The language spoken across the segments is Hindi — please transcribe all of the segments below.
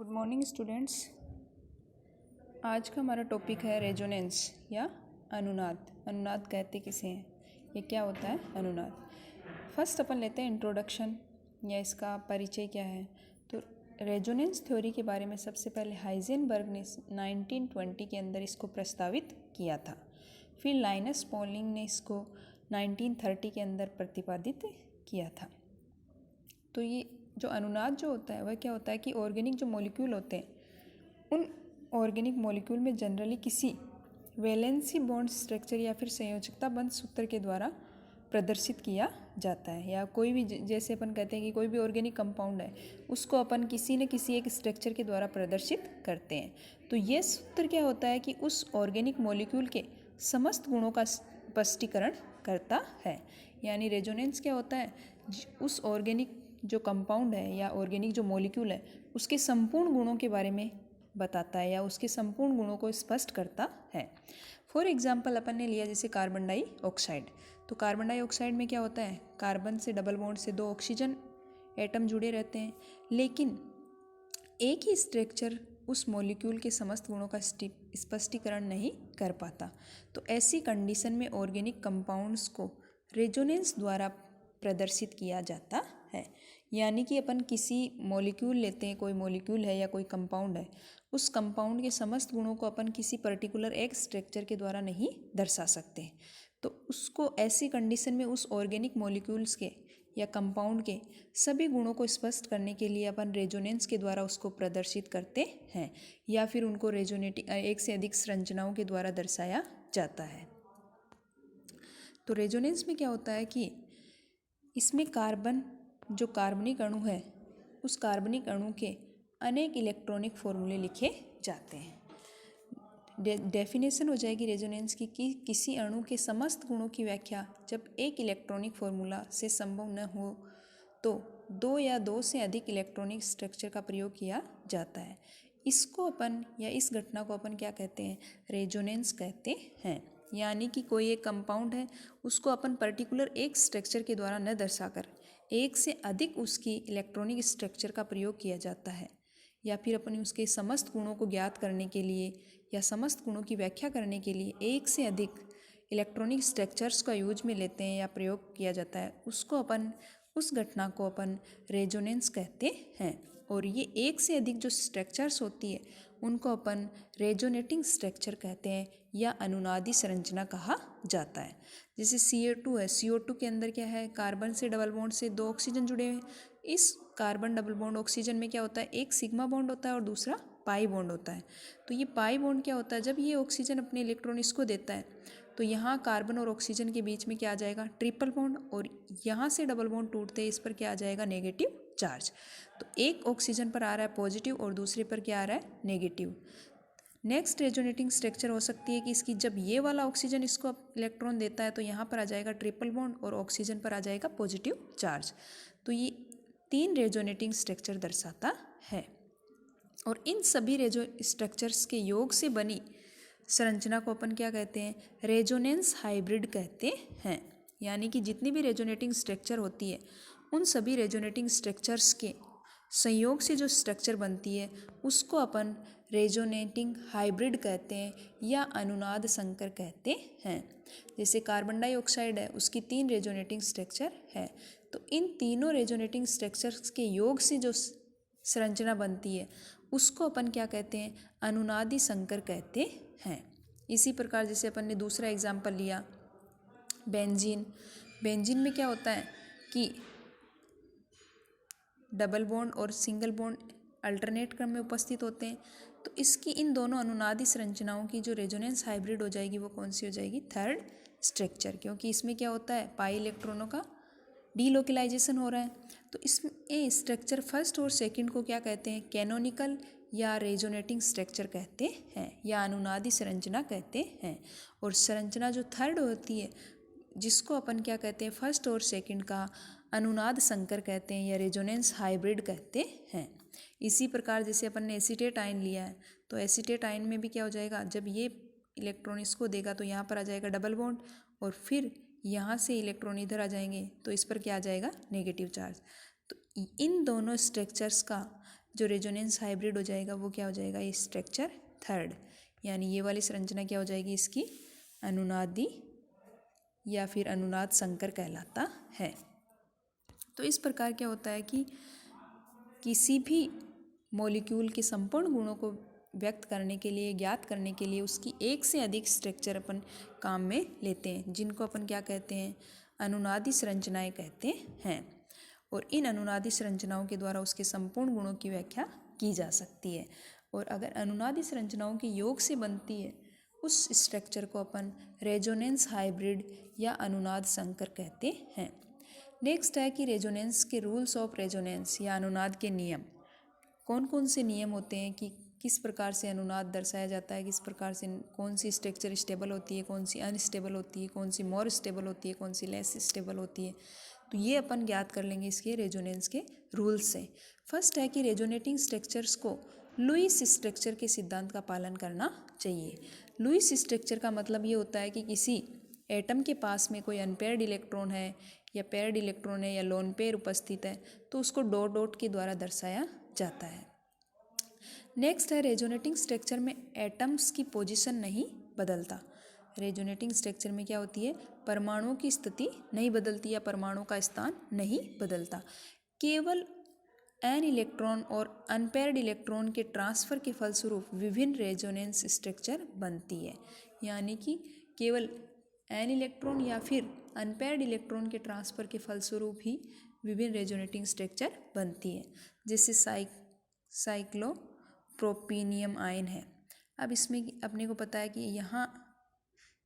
Good morning students. आज का हमारा टॉपिक है रेजोनेंस या अनुनाद। अनुनाद कहते किसे हैं, ये क्या होता है अनुनाद। फर्स्ट अपन लेते हैं इंट्रोडक्शन या इसका परिचय क्या है। तो रेजोनेंस थ्योरी के बारे में सबसे पहले हाइजेनबर्ग ने 1920 के अंदर इसको प्रस्तावित किया था। फिर लाइनस पॉलिंग ने इसको 1930 के अंदर प्रतिपादित किया था। तो ये जो अनुनाद जो होता है वह क्या होता है कि ऑर्गेनिक जो मॉलिक्यूल होते हैं उन ऑर्गेनिक मॉलिक्यूल में जनरली किसी वैलेंसी बॉन्ड स्ट्रक्चर या फिर संयोजकता बंध सूत्र के द्वारा प्रदर्शित किया जाता है। या कोई भी जैसे अपन कहते हैं कि कोई भी ऑर्गेनिक कंपाउंड है उसको अपन किसी न किसी एक स्ट्रक्चर के द्वारा प्रदर्शित करते हैं। तो ये सूत्र क्या होता है कि उस ऑर्गेनिक मॉलिक्यूल के समस्त गुणों का स्पष्टीकरण करता है। यानी रेजोनेंस क्या होता है, उस ऑर्गेनिक जो कंपाउंड है या ऑर्गेनिक जो मॉलिक्यूल है उसके संपूर्ण गुणों के बारे में बताता है या उसके संपूर्ण गुणों को स्पष्ट करता है। फॉर एग्जाम्पल अपन ने लिया जैसे कार्बन डाइऑक्साइड। तो कार्बन डाइऑक्साइड में क्या होता है, कार्बन से डबल बॉन्ड से 2 ऑक्सीजन एटम जुड़े रहते हैं, लेकिन एक ही स्ट्रक्चर उस मॉलिक्यूल के समस्त गुणों का स्पष्टीकरण नहीं कर पाता। तो ऐसी कंडीशन में ऑर्गेनिक कंपाउंड्स को रेजोनेंस द्वारा प्रदर्शित किया जाता है। यानी कि अपन किसी मॉलिक्यूल लेते हैं, कोई मॉलिक्यूल है या कोई कंपाउंड है, उस कंपाउंड के समस्त गुणों को अपन किसी पर्टिकुलर एक स्ट्रक्चर के द्वारा नहीं दर्शा सकते। तो उसको ऐसी कंडीशन में उस ऑर्गेनिक मॉलिक्यूल्स के या कंपाउंड के सभी गुणों को स्पष्ट करने के लिए अपन रेजोनेंस के द्वारा उसको प्रदर्शित करते हैं या फिर उनको रेजोनेटिंग एक से अधिक संरचनाओं के द्वारा दर्शाया जाता है। तो रेजोनेंस में क्या होता है कि इसमें कार्बन जो कार्बनिक अणु है उस कार्बनिक अणु के अनेक इलेक्ट्रॉनिक फॉर्मूले लिखे जाते हैं। डेफिनेशन हो जाएगी रेजोनेंस की कि किसी अणु के समस्त गुणों की व्याख्या जब एक इलेक्ट्रॉनिक फॉर्मूला से संभव न हो तो 2 या 2 से अधिक इलेक्ट्रॉनिक स्ट्रक्चर का प्रयोग किया जाता है। इसको अपन या इस घटना को अपन क्या कहते हैं, रेजोनेंस कहते हैं। यानी कि कोई एक कंपाउंड है उसको अपन पर्टिकुलर एक स्ट्रक्चर के द्वारा न दर्शाकर एक से अधिक उसकी इलेक्ट्रॉनिक स्ट्रक्चर का प्रयोग किया जाता है, या फिर अपन उसके समस्त गुणों को ज्ञात करने के लिए या समस्त गुणों की व्याख्या करने के लिए एक से अधिक इलेक्ट्रॉनिक स्ट्रक्चर्स का यूज में लेते हैं या प्रयोग किया जाता है, उसको अपन उस घटना को अपन रेजोनेंस कहते हैं। और ये एक से अधिक जो स्ट्रक्चर्स होती है उनको अपन रेजोनेटिंग स्ट्रक्चर कहते हैं या अनुनादी संरचना कहा जाता है। जैसे CO2 है, CO2 के अंदर क्या है, कार्बन से डबल बॉन्ड से 2 ऑक्सीजन जुड़े हुए हैं। इस कार्बन डबल बॉन्ड ऑक्सीजन में क्या होता है, एक सिग्मा बॉन्ड होता है और दूसरा पाई बॉन्ड होता है। तो ये पाई बॉन्ड क्या होता है, जब ये ऑक्सीजन अपने इलेक्ट्रॉन इसको देता है तो यहाँ कार्बन और ऑक्सीजन के बीच में क्या आ जाएगा, ट्रिपल बॉन्ड, और यहाँ से डबल बॉन्ड टूटते इस पर क्या आ जाएगा, नेगेटिव चार्ज। तो एक ऑक्सीजन पर आ रहा है पॉजिटिव और दूसरे पर क्या आ रहा है, नेगेटिव। नेक्स्ट रेजोनेटिंग स्ट्रक्चर हो सकती है कि इसकी जब ये वाला ऑक्सीजन इसको इलेक्ट्रॉन देता है तो यहाँ पर आ जाएगा ट्रिपल बॉन्ड और ऑक्सीजन पर आ जाएगा पॉजिटिव चार्ज। तो ये 3 रेजोनेटिंग स्ट्रक्चर दर्शाता है। और इन सभी रेजो स्ट्रक्चर्स के योग से बनी संरचना को अपन क्या कहते हैं, रेजोनेंस हाइब्रिड कहते हैं। यानी कि जितनी भी रेजोनेटिंग स्ट्रक्चर होती है उन सभी रेजोनेटिंग स्ट्रक्चर्स के संयोग से जो स्ट्रक्चर बनती है उसको अपन रेजोनेटिंग हाइब्रिड कहते हैं या अनुनाद संकर कहते हैं। जैसे कार्बन डाइऑक्साइड है उसकी 3 रेजोनेटिंग स्ट्रक्चर है, तो इन तीनों रेजोनेटिंग स्ट्रक्चर्स के योग से जो संरचना बनती है उसको अपन क्या कहते हैं, अनुनादी संकर कहते हैं। इसी प्रकार जैसे अपन ने दूसरा एग्जाम्पल लिया बेंजीन। बेंजीन में क्या होता है कि डबल बॉन्ड और सिंगल बॉन्ड अल्टरनेट क्रम में उपस्थित होते हैं। तो इसकी इन दोनों अनुनादी संरचनाओं की जो रेजोनेंस हाइब्रिड हो जाएगी वो कौन सी हो जाएगी, थर्ड स्ट्रक्चर, क्योंकि इसमें क्या होता है, पाई इलेक्ट्रॉनों का डीलोकलाइजेशन हो रहा है। तो इसमें स्ट्रक्चर फर्स्ट और सेकंड को क्या कहते हैं, कैनोनिकल या रेजोनेटिंग स्ट्रक्चर कहते हैं या अनुनादी संरचना कहते हैं। और संरचना जो थर्ड होती है जिसको अपन क्या कहते हैं, फर्स्ट और सेकंड का अनुनाद संकर कहते हैं या रेजोनेंस हाइब्रिड कहते हैं। इसी प्रकार जैसे अपन ने एसीटेट आयन लिया है तो एसीटेट आयन में भी क्या हो जाएगा, जब ये इलेक्ट्रॉन इसको देगा तो यहाँ पर आ जाएगा डबल बॉन्ड और फिर यहाँ से इलेक्ट्रॉन इधर आ जाएंगे तो इस पर क्या आ जाएगा, नेगेटिव चार्ज। तो इन दोनों स्ट्रक्चर्स का जो रेजोनेंस हाइब्रिड हो जाएगा वो क्या हो जाएगा, ये स्ट्रक्चर थर्ड, यानी ये वाली संरचना क्या हो जाएगी इसकी, अनुनादी या फिर अनुनाद संकर कहलाता है। तो इस प्रकार क्या होता है कि किसी भी मॉलिक्यूल के संपूर्ण गुणों को व्यक्त करने के लिए, ज्ञात करने के लिए उसकी एक से अधिक स्ट्रक्चर अपन काम में लेते हैं, जिनको अपन क्या कहते हैं, अनुनादी संरचनाएं कहते हैं। और इन अनुनादी संरचनाओं के द्वारा उसके संपूर्ण गुणों की व्याख्या की जा सकती है। और अगर अनुनादी संरचनाओं के योग से बनती है उस स्ट्रक्चर को अपन रेजोनेंस हाइब्रिड या अनुनाद संकर कहते हैं। नेक्स्ट है कि रेजोनेंस के रूल्स ऑफ रेजोनेंस या अनुनाद के नियम। कौन कौन से नियम होते हैं कि किस प्रकार से अनुनाद दर्शाया जाता है, किस प्रकार से कौन सी स्ट्रक्चर स्टेबल होती है, कौन सी अनस्टेबल होती है, कौन सी मोर स्टेबल होती है, कौन सी लेस स्टेबल होती है। तो ये अपन ज्ञात कर लेंगे इसके रेजोनेंस के रूल्स से। फर्स्ट है कि रेजोनेटिंग स्ट्रक्चर्स को लुईस स्ट्रक्चर के सिद्धांत का पालन करना चाहिए। लुईस स्ट्रक्चर का मतलब ये होता है कि किसी एटम के पास में कोई अनपेयर्ड इलेक्ट्रॉन है या पेयर्ड इलेक्ट्रॉन है या लोन पेयर उपस्थित है तो उसको डॉट डॉट के द्वारा दर्शाया जाता है। नेक्स्ट है रेजोनेटिंग स्ट्रक्चर में एटम्स की पोजीशन नहीं बदलता। रेजोनेटिंग स्ट्रक्चर में क्या होती है, परमाणुओं की स्थिति नहीं बदलती या परमाणु का स्थान नहीं बदलता। केवल एन इलेक्ट्रॉन और अनपेयर्ड इलेक्ट्रॉन के ट्रांसफर के फलस्वरूप विभिन्न रेजोनेंस स्ट्रक्चर बनती है। यानी कि केवल एन इलेक्ट्रॉन या फिर अनपेयर्ड इलेक्ट्रॉन के ट्रांसफर के फलस्वरूप ही विभिन्न रेजोनेटिंग स्ट्रक्चर बनती है। जैसे साइक्लोप्रोपीनियम आयन है। अब इसमें अपने को पता है कि यहाँ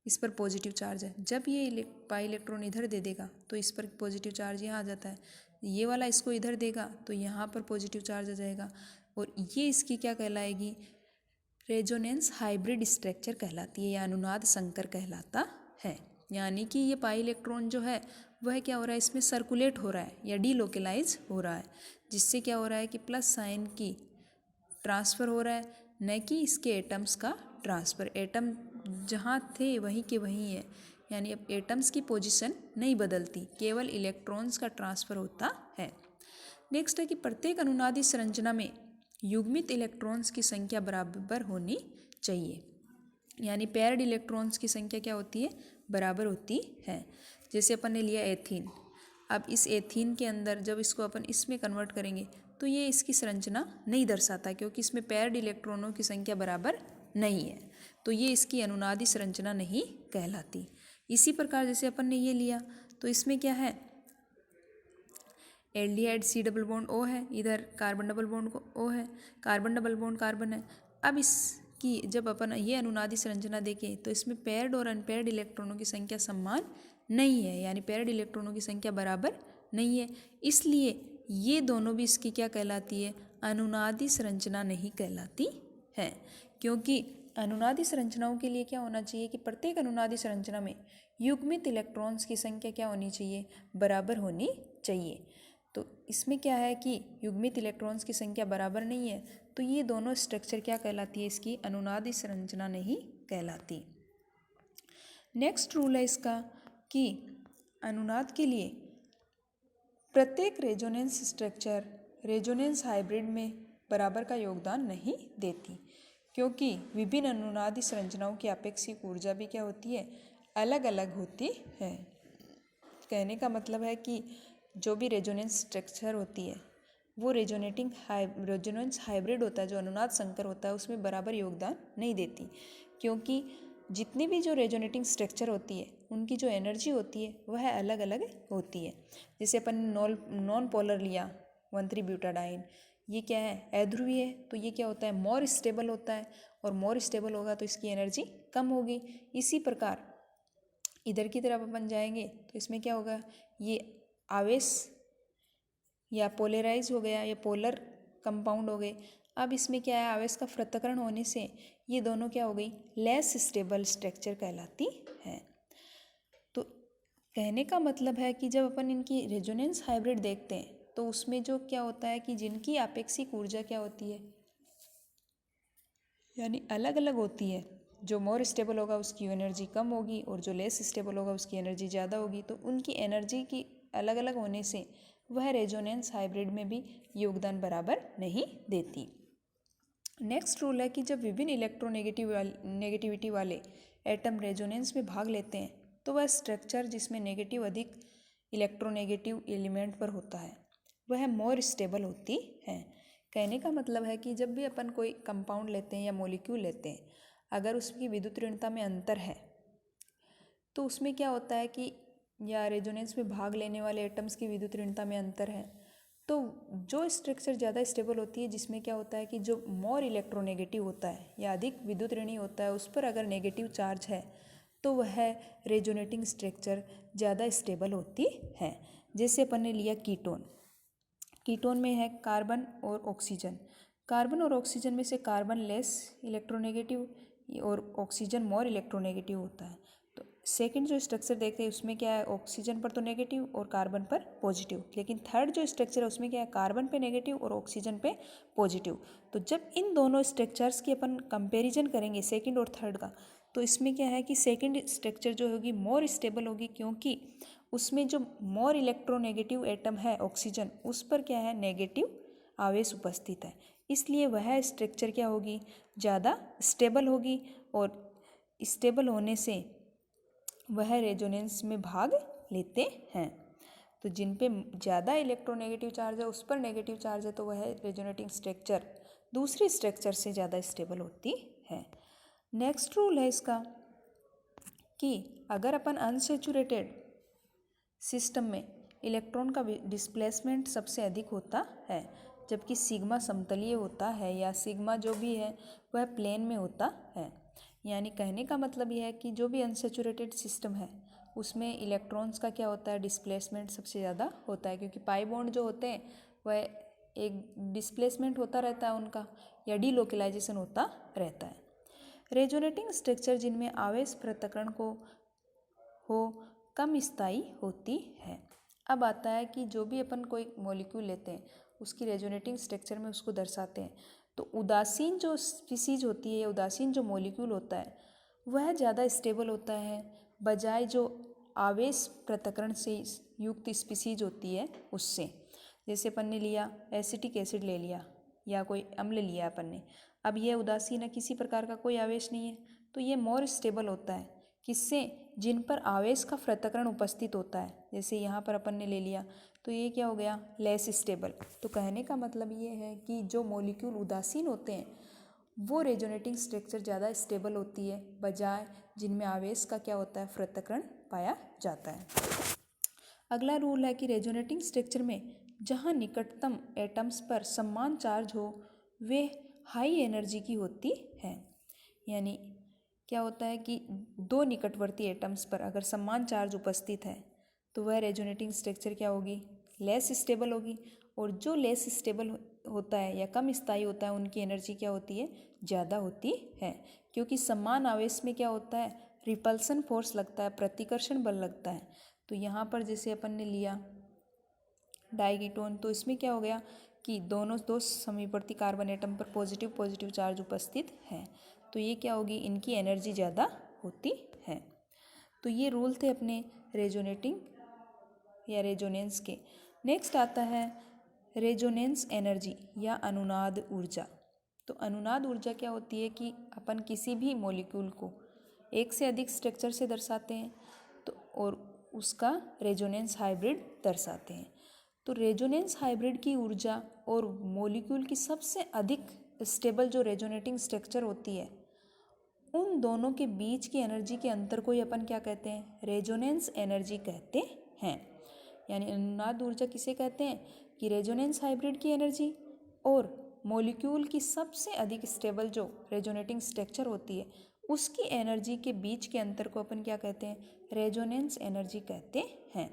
इस पर पॉजिटिव चार्ज है, जब ये पाई इलेक्ट्रॉन इधर दे देगा तो इस पर पॉजिटिव चार्ज यहाँ आ जाता है, ये वाला इसको इधर देगा तो यहाँ पर पॉजिटिव चार्ज आ जाएगा, और ये इसकी क्या कहलाएगी, रेजोनेंस हाइब्रिड स्ट्रक्चर कहलाती है या अनुनाद संकर कहलाता है। यानी कि ये पाई इलेक्ट्रॉन जो है वह क्या हो रहा है, इसमें सर्कुलेट हो रहा है या डीलोकेलाइज हो रहा है, जिससे क्या हो रहा है कि प्लस साइन की ट्रांसफ़र हो रहा है, न कि इसके एटम्स का ट्रांसफ़र। एटम जहाँ थे वहीं के वहीं है, यानी अब एटम्स की पोजीशन नहीं बदलती, केवल इलेक्ट्रॉन्स का ट्रांसफ़र होता है। नेक्स्ट है कि प्रत्येक अनुनादी संरचना में युग्मित इलेक्ट्रॉन्स की संख्या बराबर होनी चाहिए। यानी पेयर्ड इलेक्ट्रॉन्स की संख्या क्या होती है, बराबर होती है। जैसे अपन ने लिया एथीन, अब इस एथीन के अंदर जब इसको अपन इसमें कन्वर्ट करेंगे तो ये इसकी संरचना नहीं दर्शाता, क्योंकि इसमें पेयर्ड इलेक्ट्रॉनों की संख्या बराबर नहीं है, तो ये इसकी अनुनादी संरचना नहीं कहलाती। इसी प्रकार जैसे अपन ने ये लिया तो इसमें क्या है, aldehyde C double bond O है, इधर कार्बन डबल बॉन्ड को ओ है, कार्बन डबल बॉन्ड कार्बन है। अब इसकी जब अपन ये अनुनादी संरचना देखें तो इसमें पेयर्ड और अनपेयर्ड इलेक्ट्रॉनों की संख्या समान नहीं है, यानी पेयर्ड इलेक्ट्रॉनों की संख्या बराबर नहीं है, इसलिए ये दोनों भी इसकी क्या कहलाती है, अनुनादी संरचना नहीं कहलाती है। क्योंकि अनुनादी संरचनाओं के लिए क्या होना चाहिए कि प्रत्येक अनुनादी संरचना में युग्मित इलेक्ट्रॉन्स की संख्या क्या होनी चाहिए, बराबर होनी चाहिए। तो इसमें क्या है कि युग्मित इलेक्ट्रॉन्स की संख्या बराबर नहीं है, तो ये दोनों स्ट्रक्चर क्या कहलाती है, इसकी अनुनादी संरचना नहीं कहलाती। नेक्स्ट रूल है इसका कि अनुनाद के लिए प्रत्येक रेजोनेंस स्ट्रक्चर रेजोनेंस हाइब्रिड में बराबर का योगदान नहीं देती, क्योंकि विभिन्न अनुनादी संरचनाओं की अपेक्षिक ऊर्जा भी क्या होती है, अलग अलग होती है। कहने का मतलब है कि जो भी रेजोनेंस स्ट्रक्चर होती है वो रेजोनेंस हाइब्रिड होता है, जो अनुनाद संकर होता है उसमें बराबर योगदान नहीं देती, क्योंकि जितनी भी जो रेजोनेटिंग स्ट्रक्चर होती है उनकी जो एनर्जी होती है वह अलग अलग होती है। जैसे अपन नॉन पोलर लिया 1,3-ब्यूटाडाइन, ये क्या है, अध्रुवीय है, तो ये क्या होता है, मोर स्टेबल होता है, और मोर स्टेबल होगा तो इसकी एनर्जी कम होगी। इसी प्रकार इधर की तरफ अपन जाएंगे तो इसमें क्या होगा, ये आवेश या पोलराइज हो गया या पोलर कंपाउंड हो गए। अब इसमें क्या है, आवेश का पृथक्करण होने से ये दोनों क्या हो गई, लेस स्टेबल स्ट्रक्चर कहलाती है। तो कहने का मतलब है कि जब अपन इनकी रेजोनेंस हाइब्रिड देखते हैं तो उसमें जो क्या होता है कि जिनकी आपेक्षिक ऊर्जा क्या होती है, यानी अलग अलग होती है। जो मोर स्टेबल होगा उसकी एनर्जी कम होगी और जो लेस स्टेबल होगा उसकी एनर्जी ज़्यादा होगी। तो उनकी एनर्जी की अलग अलग होने से वह रेजोनेंस हाइब्रिड में भी योगदान बराबर नहीं देती। नेक्स्ट रूल है कि जब विभिन्न इलेक्ट्रोनेगेटिविटी वाले एटम रेजोनेंस में भाग लेते हैं तो वह स्ट्रक्चर जिसमें नेगेटिव अधिक इलेक्ट्रोनेगेटिव एलिमेंट पर होता है वह मोर स्टेबल होती है। कहने का मतलब है कि जब भी अपन कोई कंपाउंड लेते हैं या मॉलिक्यूल लेते हैं, अगर उसकी विद्युत ऋणता में अंतर है तो उसमें क्या होता है कि या रेजोनेंस में भाग लेने वाले एटम्स की विद्युत ऋणता में अंतर है तो जो स्ट्रक्चर ज़्यादा स्टेबल होती है, जिसमें क्या होता है कि जो मोर इलेक्ट्रोनेगेटिव होता है या अधिक विद्युत ऋणी होता है उस पर अगर नेगेटिव चार्ज है तो वह रेजोनेटिंग स्ट्रक्चर ज़्यादा स्टेबल होती है। जैसे अपन ने लिया कीटोन। कीटोन में है कार्बन और ऑक्सीजन। कार्बन और ऑक्सीजन में से कार्बन लेस इलेक्ट्रोनेगेटिव और ऑक्सीजन मोर इलेक्ट्रोनेगेटिव होता है। तो सेकंड जो स्ट्रक्चर देखते हैं उसमें क्या है, ऑक्सीजन पर तो नेगेटिव और कार्बन पर पॉजिटिव। लेकिन थर्ड जो स्ट्रक्चर है उसमें क्या है, कार्बन पे नेगेटिव और ऑक्सीजन पे पॉजिटिव। तो जब इन दोनों स्ट्रक्चर्स की अपन कंपैरिजन करेंगे सेकंड और थर्ड का, तो इसमें क्या है कि सेकंड स्ट्रक्चर जो होगी मोर स्टेबल होगी, क्योंकि उसमें जो मोर इलेक्ट्रोनेगेटिव एटम है ऑक्सीजन, उस पर क्या है नेगेटिव आवेश उपस्थित है, इसलिए वह स्ट्रक्चर क्या होगी, ज़्यादा स्टेबल होगी। और स्टेबल होने से वह रेजोनेंस में भाग लेते हैं। तो जिन पे ज़्यादा इलेक्ट्रोनेगेटिव चार्ज है उस पर नेगेटिव चार्ज है तो वह रेजोनेटिंग स्ट्रक्चर दूसरी स्ट्रक्चर से ज़्यादा स्टेबल होती है। नेक्स्ट रूल है इसका कि अगर अपन अनसैचुरेटेड सिस्टम में इलेक्ट्रॉन का डिस्प्लेसमेंट सबसे अधिक होता है, जबकि सिग्मा समतलीय होता है या सिग्मा जो भी है वह प्लेन में होता है। यानी कहने का मतलब यह है कि जो भी अनसैचुरेटेड सिस्टम है उसमें इलेक्ट्रॉन्स का क्या होता है, डिस्प्लेसमेंट सबसे ज़्यादा होता है, क्योंकि पाई बॉन्ड जो होते हैं वह एक डिस्प्लेसमेंट होता रहता है उनका, या डीलोकलाइजेशन होता रहता है। रेजोनेटिंग स्ट्रक्चर जिनमें आवेश पृथक्करण को हो कम स्थायी होती है। अब आता है कि जो भी अपन कोई मॉलिक्यूल लेते हैं उसकी रेजोनेटिंग स्ट्रक्चर में उसको दर्शाते हैं, तो उदासीन जो स्पीसीज होती है या उदासीन जो मॉलिक्यूल होता है वह ज़्यादा स्टेबल होता है बजाय जो आवेश पृथक्करण से युक्त स्पीसीज होती है उससे। जैसे अपन ने लिया एसिटिक एसिड ले लिया या कोई अम्ल लिया अपन ने, अब यह उदासीन है, किसी प्रकार का कोई आवेश नहीं है, तो ये मोर स्टेबल होता है किससे, जिन पर आवेश का पृथक्करण उपस्थित होता है। जैसे यहाँ पर अपन ने ले लिया तो ये क्या हो गया, लेस स्टेबल। तो कहने का मतलब ये है कि जो मॉलिक्यूल उदासीन होते हैं वो रेजोनेटिंग स्ट्रक्चर ज़्यादा स्टेबल होती है बजाय जिनमें आवेश का क्या होता है, पृथक्करण पाया जाता है। अगला रूल है कि रेजोनेटिंग स्ट्रक्चर में जहाँ निकटतम एटम्स पर समान चार्ज हो वे हाई एनर्जी की होती है। यानी क्या होता है कि दो निकटवर्ती एटम्स पर अगर समान चार्ज उपस्थित है तो वह रेजोनेटिंग स्ट्रक्चर क्या होगी, लेस स्टेबल होगी। और जो लेस स्टेबल होता है या कम स्थायी होता है उनकी एनर्जी क्या होती है, ज़्यादा होती है, क्योंकि समान आवेश में क्या होता है, रिपल्सन फोर्स लगता है, प्रतिकर्षण बल लगता है। तो यहाँ पर जैसे अपन ने लिया डाइकीटोन, तो इसमें क्या हो गया कि दोनों दो समीपवर्ती कार्बन एटम पर पॉजिटिव पॉजिटिव चार्ज उपस्थित है, तो ये क्या होगी, इनकी एनर्जी ज़्यादा होती है। तो ये रूल थे अपने रेजोनेटिंग या रेजोनेंस के। नेक्स्ट आता है रेजोनेंस एनर्जी या अनुनाद ऊर्जा। तो अनुनाद ऊर्जा क्या होती है कि अपन किसी भी मॉलिक्यूल को एक से अधिक स्ट्रक्चर से दर्शाते हैं तो और उसका रेजोनेंस हाइब्रिड दर्शाते हैं। तो रेजोनेंस हाइब्रिड की ऊर्जा और मॉलिक्यूल की सबसे अधिक स्टेबल जो रेजोनेटिंग स्ट्रक्चर होती है उन दोनों के बीच की एनर्जी के अंतर को ही अपन क्या कहते हैं, रेजोनेंस एनर्जी कहते हैं। यानी अनुनाद ऊर्जा किसे कहते हैं कि रेजोनेंस हाइब्रिड की एनर्जी और मॉलिक्यूल की सबसे अधिक स्टेबल जो रेजोनेटिंग स्ट्रक्चर होती है उसकी एनर्जी के बीच के अंतर को अपन क्या कहते हैं, रेजोनेंस एनर्जी कहते हैं।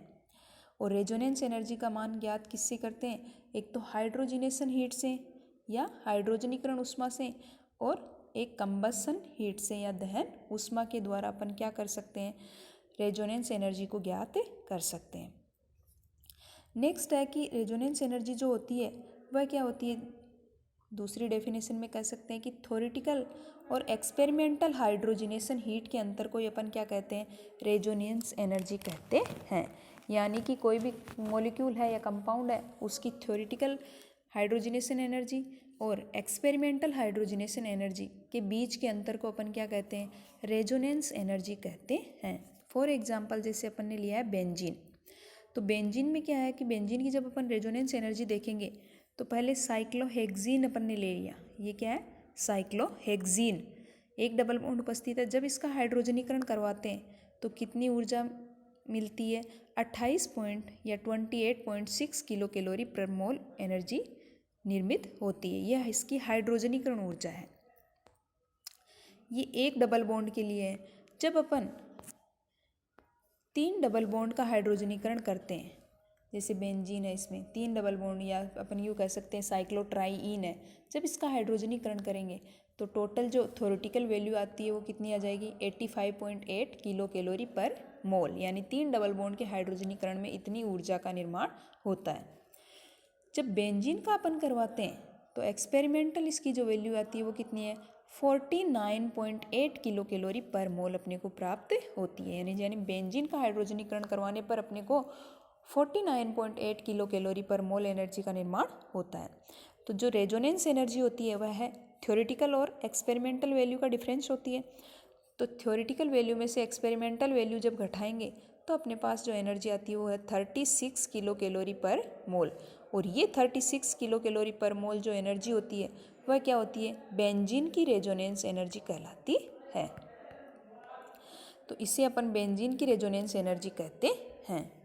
और रेजोनेंस एनर्जी का मान ज्ञात किससे करते हैं, एक तो हाइड्रोजनेशन हीट से या हाइड्रोजनीकरण उष्मा से, और एक कंबसन हीट से या दहन उष्मा के द्वारा अपन क्या कर सकते हैं, रेजोनेंस एनर्जी को ज्ञात कर सकते हैं। नेक्स्ट है कि रेजोनेंस एनर्जी जो होती है वह क्या होती है, दूसरी डेफिनेशन में कह सकते हैं कि थ्योरेटिकल और एक्सपेरिमेंटल हाइड्रोजनेशन हीट के अंतर को अपन क्या कहते हैं, रेजोनेंस एनर्जी कहते हैं। यानी कि कोई भी मॉलिक्यूल है या कंपाउंड है उसकी थ्योरेटिकल हाइड्रोजनेशन एनर्जी और एक्सपेरिमेंटल हाइड्रोजनेशन एनर्जी के बीच के अंतर को अपन क्या कहते हैं, रेजोनेंस एनर्जी कहते हैं। फॉर एग्जांपल जैसे अपन ने लिया है बेंजीन, तो बेंजीन में क्या है कि बेंजीन की जब अपन रेजोनेंस एनर्जी देखेंगे तो पहले साइक्लोहेक्सीन अपन ने ले लिया, ये क्या है साइक्लोहेक्सीन, एक डबल बॉन्ड उपस्थित है। जब इसका हाइड्रोजनीकरण करवाते हैं तो कितनी ऊर्जा मिलती है, 28.6 किलो कैलोरी पर मोल एनर्जी निर्मित होती है। यह इसकी हाइड्रोजनीकरण ऊर्जा है। ये एक डबल बॉन्ड के लिए है। जब अपन 3 डबल बॉन्ड का हाइड्रोजनीकरण करते हैं, जैसे बेंजीन है इसमें 3 डबल बॉन्ड, या अपन यूँ कह सकते हैं साइक्लोट्राईइन है, जब इसका हाइड्रोजनीकरण करेंगे तो टोटल जो थ्योरेटिकल वैल्यू आती है वो कितनी आ जाएगी, 85.8 किलो कैलोरी पर मोल, यानी 3 डबल बॉन्ड के हाइड्रोजनीकरण में इतनी ऊर्जा का निर्माण होता है। जब बेंजीन का अपन करवाते हैं तो एक्सपेरिमेंटल इसकी जो वैल्यू आती है वो कितनी है, 49.8 किलो कैलोरी पर मोल अपने को प्राप्त होती है। यानी बेंजीन का हाइड्रोजनीकरण करवाने पर अपने को 49.8 किलो कैलोरी पर मोल एनर्जी का निर्माण होता है। तो जो रेजोनेंस एनर्जी होती है वह है थ्योरेटिकल और एक्सपेरिमेंटल वैल्यू का डिफरेंस होती है। तो थ्योरेटिकल वैल्यू में से एक्सपेरिमेंटल वैल्यू जब घटाएंगे तो अपने पास जो एनर्जी आती है वो है 36 किलो कैलोरी पर मोल, और ये 36 किलो कैलोरी पर मोल जो एनर्जी होती है वह क्या होती है, बेंजीन की रेजोनेंस एनर्जी कहलाती है। तो इसे अपन बेंजीन की रेजोनेंस एनर्जी कहते हैं।